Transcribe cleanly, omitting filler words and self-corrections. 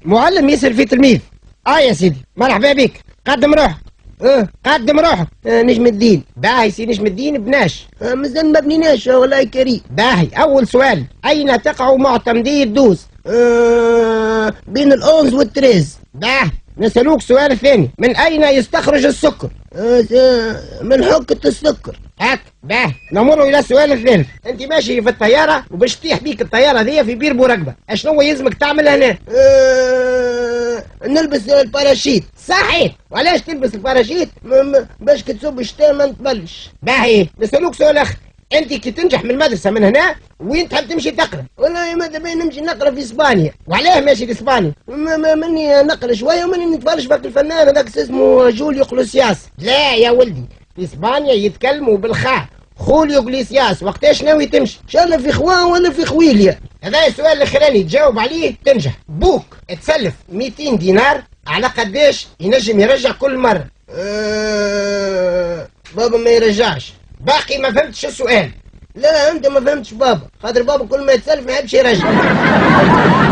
معلم يسأل في تلميذ. يا سيدي مرحبا بك، قدم روحك. قدم روحك. نجم الدين. باهي سي نجم الدين بناش. مازال ما بنيناش والله كريم. باهي أول سؤال، أين تقع معتمدية دوس؟ بين الأونز والتريز. باهي نسألوك سؤال الثاني، من أين يستخرج السكر؟ من حكة السكر. هاك باهي نمر إلى السؤال الثالث، أنت ماشي في الطيارة وباش تطيح بيك الطيارة ذي في بير بورقبة، أشنو يلزمك تعمل هنا؟ نلبس الباراشيت. صحيح، وعلاش تلبس الباراشيت؟ باش كي تصب الشتاء ما نتبلش. باهي نسألوك سؤال آخر، أنت كي تنجح من المدرسة من هنا وين تحب تمشي تقرا؟ والله ماذا بين نمشي نقرا في اسبانيا. وعلاه ماشي لإسبانيا؟ ماني نقرا شويه وماني نتفرج فك الفنان هذاك اسمه جوليو كلوسياس. لا يا ولدي، في اسبانيا يتكلموا بالخاء، خوليو جليسياس. وقتاش ناوي تمشي؟ ان شاء الله في خوان ولا في خويليا. هذا السؤال الاخراني تجاوب عليه تنجح. بوك تسلف 200 دينار على قداش ينجم يرجع كل مرة؟ بابا ما يرجعش. باقي ما فهمتش السؤال. لا انت ما فهمتش بابا، خاطر بابا كل ما يتسلف ما يحبش يرجع.